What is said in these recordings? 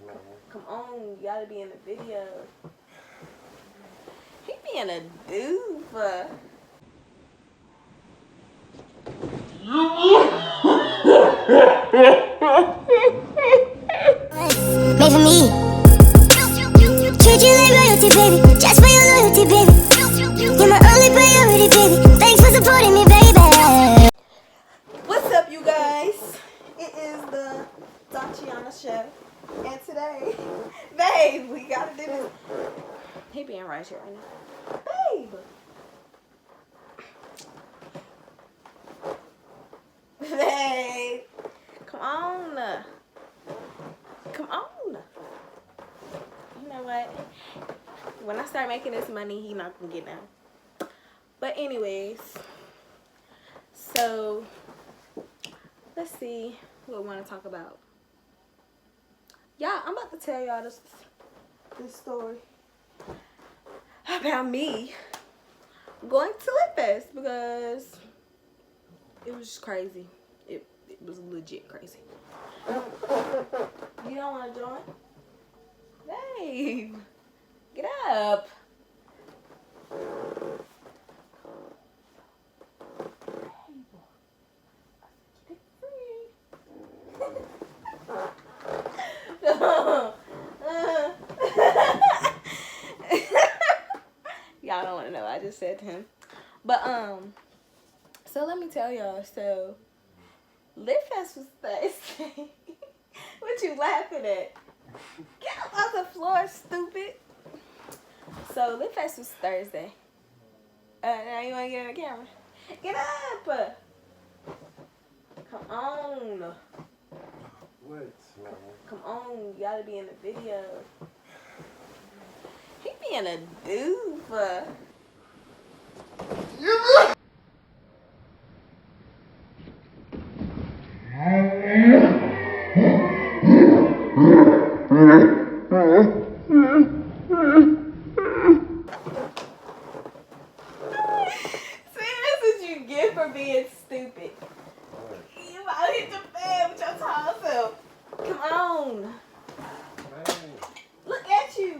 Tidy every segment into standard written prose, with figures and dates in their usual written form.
man? Come on, you gotta be in the video. He being a doof. Made for me. Treat you like royalty, baby. Just for your loyalty, baby. You're my only priority, baby. Thanks for supporting me, baby. What's up, you guys? It is the Tatiana show. And today, babe, we gotta do this. He being right here right now. Babe. Babe. Come on. Come on. You know what? When I start making this money, he not gonna get down. But anyways, so let's see what we want to talk about. Yeah, I'm about to tell y'all this story about me going to litfest because it was just crazy. It was legit crazy. You don't want to join? Babe, get up. Y'all don't want to know. I just said to him. But so let me tell y'all. So litfest was Thursday. What you laughing at? Get up off the floor, stupid. So litfest was Thursday. Now you want to get in the camera? Get up. Come on. What, man? Come on, you gotta be in the video. He being a doof. See, that's what you get for being stupid. You about to hit the fan with your tall self. Come on. Man. Look at you.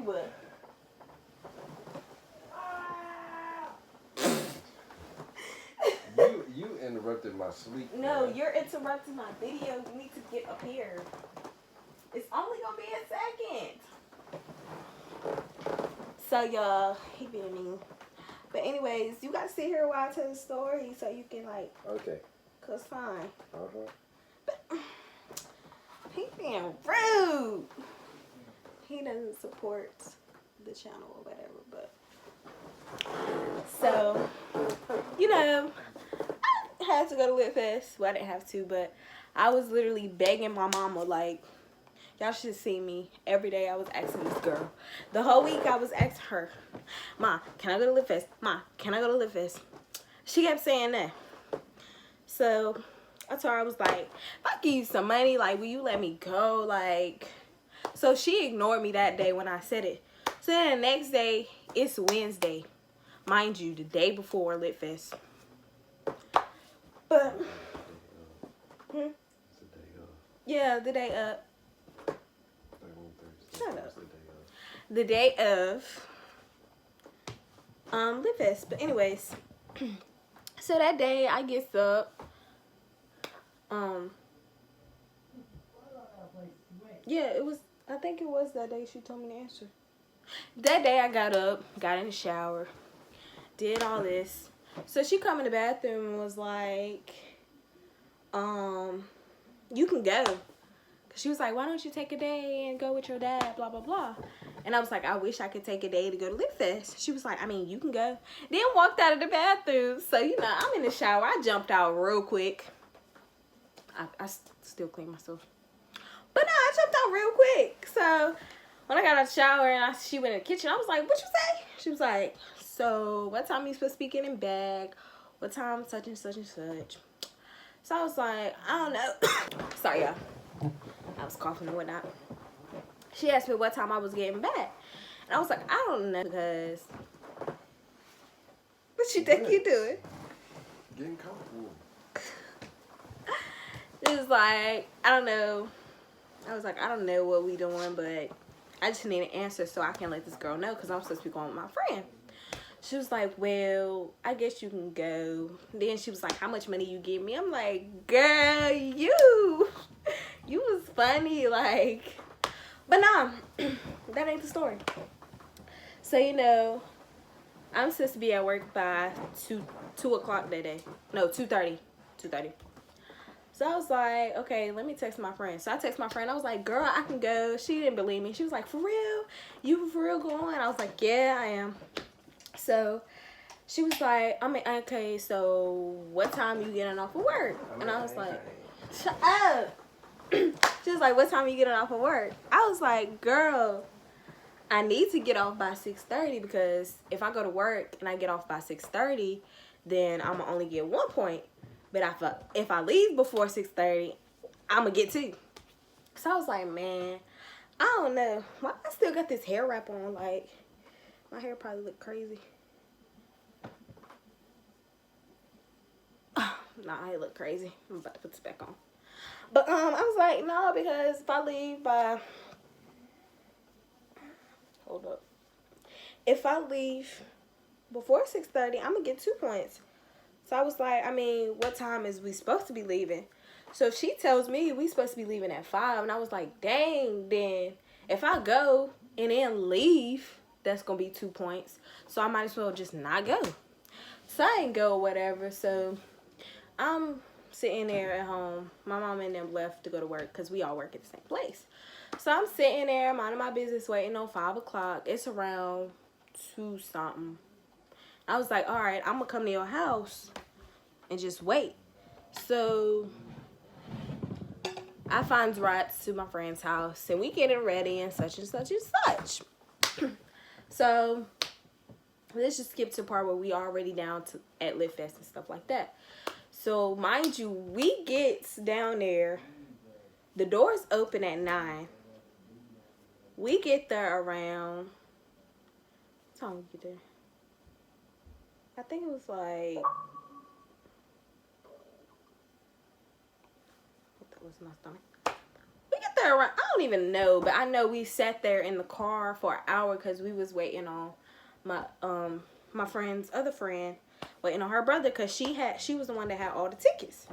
You interrupted my sleep. No, man. you're interrupting my video. You need to get up here. It's only gonna be a second. So y'all, he being mean. But anyways, you gotta sit here while I tell the story so you can like. Okay. Cause fine. Uh-huh. But he being rude. He doesn't support the channel or whatever. But so you know, I had to go to litfest. Well, I didn't have to, but I was literally begging my mama like. Y'all should see me. Every day I was asking this girl. The whole week I was asking her, Ma, can I go to litfest? Ma, can I go to litfest? She kept saying that. So I told her, I was like, if I give you some money, like, will you let me go? Like, so she ignored me that day when I said it. So then the next day, it's Wednesday. Mind you, the day before litfest. But, yeah, the day up. Shut up. The day of litfest. But anyways, so that day I gets up. Yeah, it was. I think it was that day she told me to answer. That day I got up, got in the shower, did all this. So she come in the bathroom and was like, you can go. She was like, why don't you take a day and go with your dad, blah, blah, blah. And I was like, I wish I could take a day to go to litfest. She was like, I mean, you can go. Then walked out of the bathroom. So, you know, I'm in the shower. I jumped out real quick. I still clean myself. But no, I jumped out real quick. So, when I got out of the shower and she went in the kitchen, I was like, what you say? She was like, so, what time are you supposed to be getting back? What time such and such and such? So, I was like, I don't know. Sorry, y'all. I was coughing and whatnot. She asked me what time I was getting back. And I was like, I don't know because... What you think you doing? Getting comfortable. It was like, I don't know. I I was like, I don't know what we doing, but I just need an answer so I can let this girl know because I'm supposed to be going with my friend. She was like, well, I guess you can go. Then she was like, how much money you give me? I'm like, girl, you was funny, like. But nah, that ain't the story. So, you know, I'm supposed to be at work by 2 o'clock that day. No, 2:30. 2:30. So I was like, okay, let me text my friend. So I text my friend. I was like, girl, I can go. She didn't believe me. She was like, for real? You for real going? I was like, yeah, I am. So she was like, okay, so what time you getting off of work? And I was like, shut up. She was like, what time you getting off of work? I was like, girl, I need to get off by 6:30 because if I go to work and I get off by 6:30, then I'm going to only get 1 point. But if I leave before 6:30, I'm going to get 2. So I was like, man, I don't know. Why I still got this hair wrap on? Like, my hair probably look crazy. Nah, I look crazy. I'm about to put this back on. But I was like, no, because if I leave by... Hold up. If I leave before 6:30, I'm going to get 2 points. So I was like, I mean, what time is we supposed to be leaving? So she tells me we supposed to be leaving at 5. And I was like, dang, then if I go and then leave, that's going to be 2 points. So I might as well just not go. So I ain't go or whatever. So I'm sitting there at home. My mom and them left to go to work because we all work at the same place. So I'm sitting there, minding my business, waiting on 5 o'clock. It's around 2 something. I was like, all right, I'm going to come to your house and just wait. So I find rides to my friend's house and we getting ready and such and such and such. So let's just skip to the part where we already down to at litfest and stuff like that. So mind you, we get down there. The doors open at 9. We get there around... What time we get there? I think it was like... That was my stomach. We get there around... I don't even know, but I know we sat there in the car for an hour because we was waiting on my friend's other friend, waiting on her brother because she was the one that had all the tickets.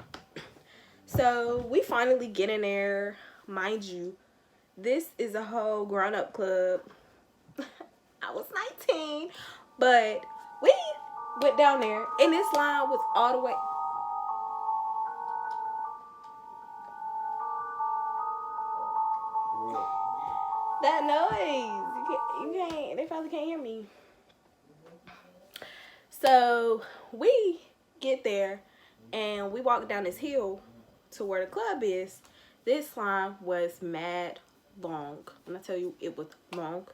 So we finally get in there. Mind you, this is a whole grown-up club. I was 19, but we went down there and this line was all the way... That noise, you can't, they probably can't hear me. So we get there and we walk down this hill to where the club is. This line was mad long. When I tell you it was long,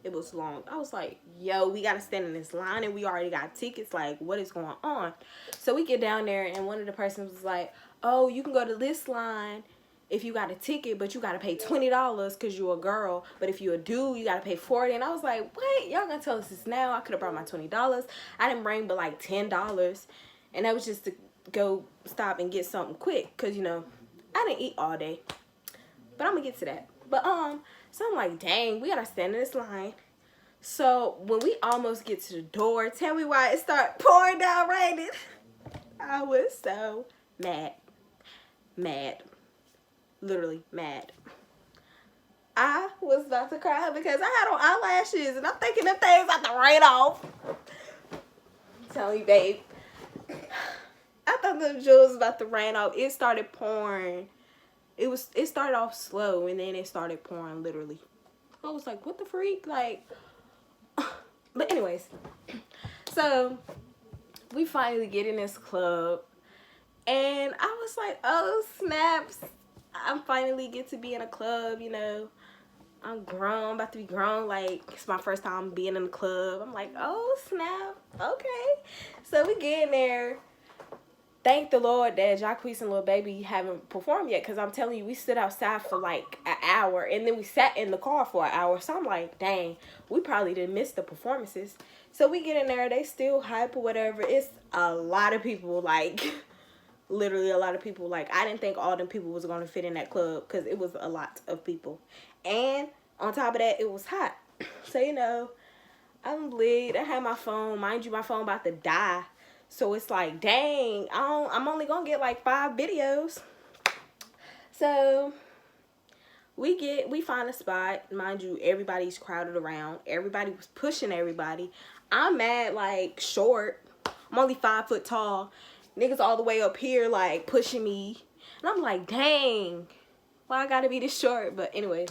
it was long. I was like, yo, we gotta stand in this line and we already got tickets. Like, what is going on? So we get down there and one of the persons was like, oh, you can go to this line if you got a ticket, but you gotta pay $20 because you're a girl. But if you're a dude, you gotta pay $40. And I was like, what? Y'all gonna tell us this now? I could have brought my $20. I didn't bring but like $10. And that was just to go stop and get something quick. Cause you know, I didn't eat all day. But I'm gonna get to that. But so I'm like, dang, we gotta stand in this line. So when we almost get to the door, tell me why it started pouring down raining. I was so mad. Literally mad. I was about to cry because I had on eyelashes and I'm thinking them things about to rain off. Tell you, babe. I thought the jewels was about to rain off. It started pouring. It started off slow and then it started pouring literally. I was like, what the freak? Like, but anyways. So we finally get in this club and I was like, oh snaps. I finally get to be in a club, you know. I'm grown, about to be grown. Like, it's my first time being in the club. I'm like, oh, snap. Okay. So we get in there. Thank the Lord that Jacquees and Lil Baby haven't performed yet. Because I'm telling you, we stood outside for like an hour. And then we sat in the car for an hour. So I'm like, dang, we probably didn't miss the performances. So we get in there. They still hype or whatever. It's a lot of people, like... literally a lot of people. Like, I didn't think all them people was going to fit in that club because it was a lot of people. And on top of that, it was hot. So, you know, I'm lit. I had my phone. Mind you, my phone about to die. So it's like, dang, I'm only going to get like 5 videos. So we find a spot. Mind you, everybody's crowded around. Everybody was pushing everybody. I'm mad, like, short. I'm only 5 foot tall. Niggas all the way up here, like, pushing me. And I'm like, dang, why I gotta be this short? But anyway,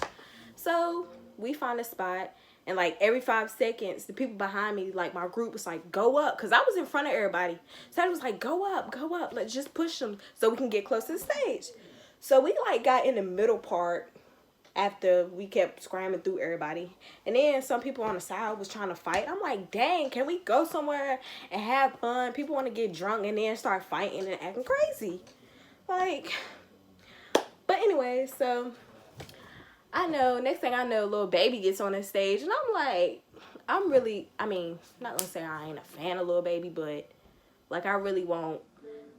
so we find a spot. And, like, every 5 seconds, the people behind me, like, my group was like, go up. Because I was in front of everybody. So I was like, go up. Let's just push them so we can get close to the stage. So we, like, got in the middle part after we kept scrambling through everybody. And then some people on the side was trying to fight. I'm like, dang, can we go somewhere and have fun? People want to get drunk and then start fighting and acting crazy. Like, but anyway, so I know, next thing I know, Lil Baby gets on the stage. And I'm like, I'm really, I mean, not gonna say I ain't a fan of Lil Baby, but, like, I really won't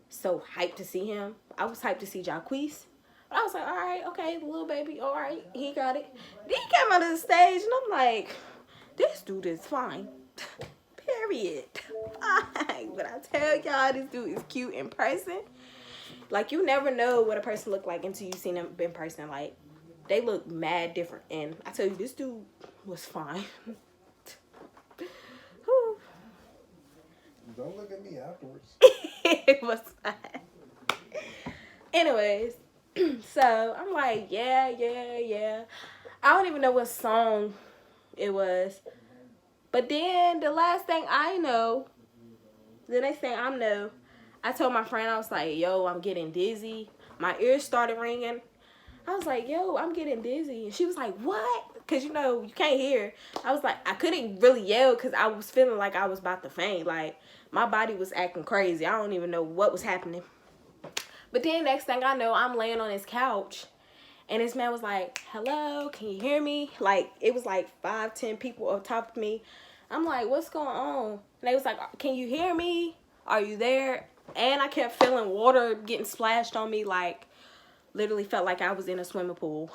so hyped to see him. I was hyped to see Jacquees. But I was like, all right, okay, Lil Baby, all right, he got it. Then he came out of the stage, and I'm like, this dude is fine. Period. Fine. But I tell y'all, this dude is cute in person. Like, you never know what a person look like until you seen them in person. Like, they look mad different. And I tell you, this dude was fine. Whew. Don't look at me afterwards. It was fine. Anyways, so I'm like, yeah. I don't even know what song it was. But then the next thing I know, I told my friend, I was like, yo, I'm getting dizzy. My ears started ringing. I was like, yo, I'm getting dizzy. And she was like, what? Because, you know, you can't hear. I was like, I couldn't really yell because I was feeling like I was about to faint. Like, my body was acting crazy. I don't even know what was happening. But then next thing I know, I'm laying on this couch. And this man was like, hello, can you hear me? Like, it was like 5-10 people on top of me. I'm like, what's going on? And they was like, can you hear me? Are you there? And I kept feeling water getting splashed on me. Like, literally felt like I was in a swimming pool.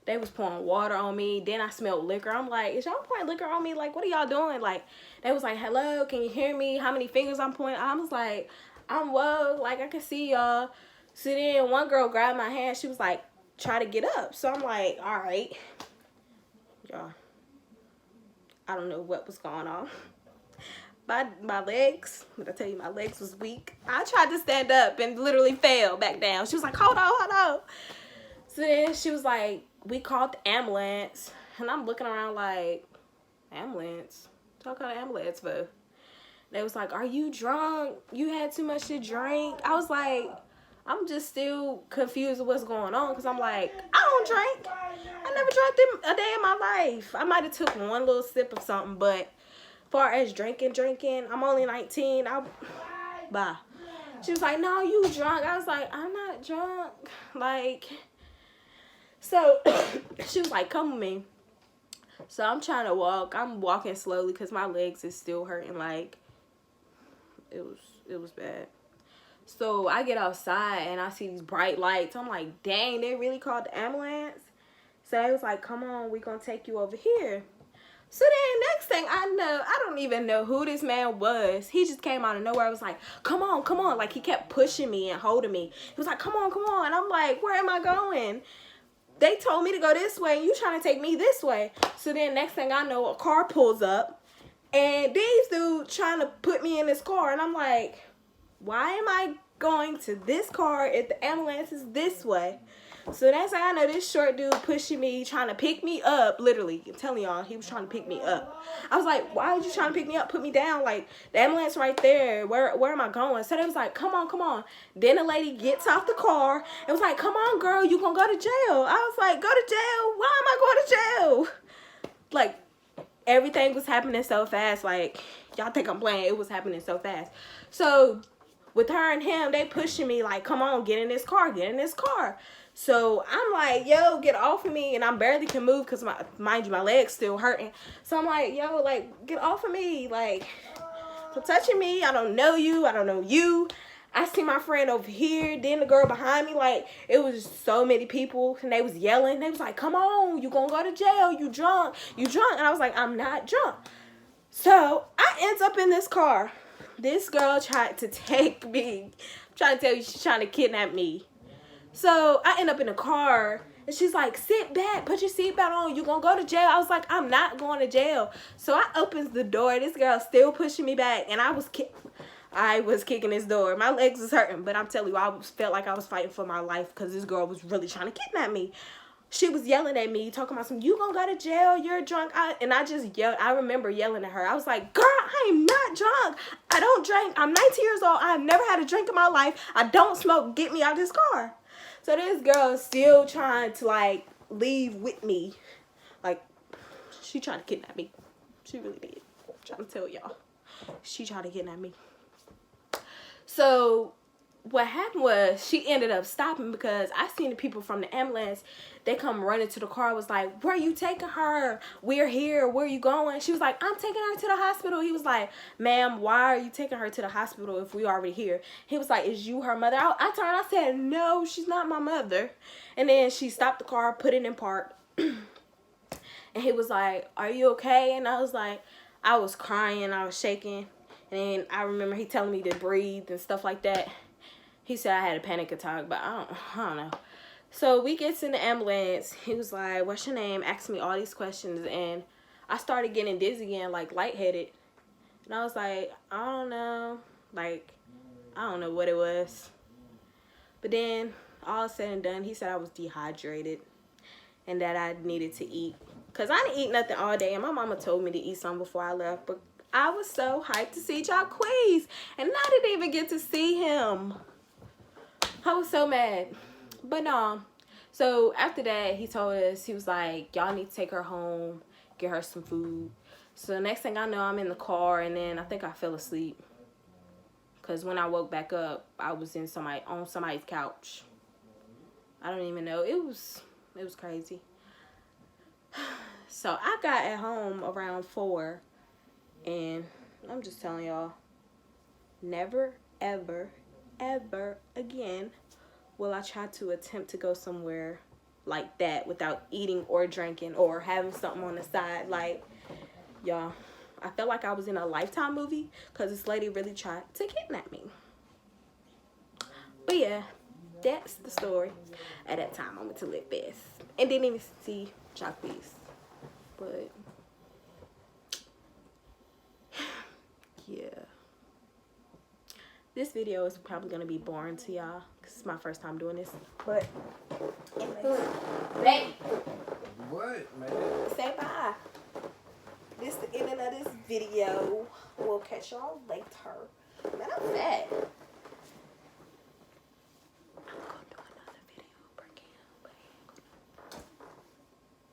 They was pouring water on me. Then I smelled liquor. I'm like, is y'all pouring liquor on me? Like, what are y'all doing? Like, they was like, hello, can you hear me? How many fingers I'm pointing? I was like, I'm woke. Like, I can see y'all. So then one girl grabbed my hand. She was like, try to get up. So I'm like, all right. Y'all, I don't know what was going on. My legs, when I tell you my legs was weak. I tried to stand up and literally fell back down. She was like, hold on. So then she was like, we called the ambulance. And I'm looking around like, ambulance? What y'all call the ambulance for? They was like, are you drunk? You had too much to drink? I was like, I'm just still confused with what's going on. Because I'm like, I don't drink. I never drank a day in my life. I might have took one little sip of something, but far as drinking, I'm only 19. Bye. She was like, no, you drunk. I was like, I'm not drunk. Like, so she was like, come with me. So I'm trying to walk. I'm walking slowly because my legs is still hurting. Like, it was bad. So I get outside and I see these bright lights. I'm like, dang, they really called the ambulance? So they was like, come on, we gonna take you over here. So then next thing I know, I don't even know who this man was. He just came out of nowhere. I was like, come on. Like, he kept pushing me and holding me. He was like, come on. And I'm like, where am I going? They told me to go this way and you trying to take me this way. So then next thing I know, a car pulls up and these dudes trying to put me in this car. And I'm like, why am I going to this car if the ambulance is this way? So that's how I know this short dude pushing me, trying to pick me up. Literally, I'm telling y'all, he was trying to pick me up. I was like, why are you trying to pick me up? Put me down. Like, the ambulance right there. Where am I going? So they was like, come on. Then the lady gets off the car and was like, come on, girl, you gonna go to jail. I was like, go to jail? Why am I going to jail? Like, everything was happening so fast. Like, y'all think I'm playing. It was happening so fast. So with her and him, they pushing me like, come on, get in this car. So I'm like, yo, get off of me. And I barely can move because, mind you, my leg's still hurting. So I'm like, yo, like, get off of me. Like, so touching me. I don't know you. I see my friend over here, then the girl behind me. Like, it was so many people, and they was yelling. They was like, come on, you gonna go to jail. You drunk. You drunk. And I was like, I'm not drunk. So, I ends up in this car. This girl tried to take me. I'm trying to tell you, she's trying to kidnap me. So, I end up in the car. And she's like, sit back, put your seatbelt on, you gonna go to jail. I was like, I'm not going to jail. So I opens the door, this girl still pushing me back, and I was kicking this door. My legs was hurting, but I'm telling you, I felt like I was fighting for my life because this girl was really trying to kidnap me. She was yelling at me, talking about some, you gonna go to jail, you're drunk. And I just yelled, I remember yelling at her. I was like, girl, I am not drunk. I don't drink. I'm 19 years old. I've never had a drink in my life. I don't smoke. Get me out of this car. So this girl is still trying to, like, leave with me. Like, she tried to kidnap me. She really did. I'm trying to tell y'all. She tried to kidnap me. So what happened was she ended up stopping because I seen the people from the ambulance. They come running to the car. Was like, where are you taking her? We're here. Where are you going? She was like, I'm taking her to the hospital. He was like, ma'am, why are you taking her to the hospital if we already here? He was like, is you her mother? I turned. I said, no, she's not my mother. And then she stopped the car, put it in park. And he was like, are you okay? And I was like, I was crying. I was shaking. And then I remember he telling me to breathe and stuff like that. He said I had a panic attack, but I don't know. So we get in the ambulance. He was like, what's your name? Asked me all these questions. And I started getting dizzy again, like lightheaded. And I was like, I don't know. Like, I don't know what it was. But then, all said and done, he said I was dehydrated. And that I needed to eat. Because I didn't eat nothing all day. And my mama told me to eat something before I left. But I was so hyped to see Jacquees. And I didn't even get to see him. I was so mad. But no. So after that, he told us, he was like, y'all need to take her home, get her some food. So the next thing I know, I'm in the car, and then I think I fell asleep. Because when I woke back up, I was on somebody's couch. I don't even know. It was crazy. So I got at home around 4. And I'm just telling y'all, never, ever, ever again will I try to attempt to go somewhere like that without eating or drinking or having something on the side. Like, y'all, I felt like I was in a Lifetime movie because this lady really tried to kidnap me. But yeah, that's the story. At that time, I went to litfest and didn't even see Jacquees. But yeah. This video is probably going to be boring to y'all because it's my first time doing this. But anyways, baby. What, man? Say bye. This is the end of this video. We'll catch y'all later. Man, I'm fat. I'm going to do another video per cam.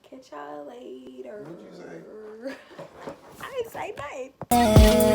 Catch y'all later. What'd you say? I didn't say bye.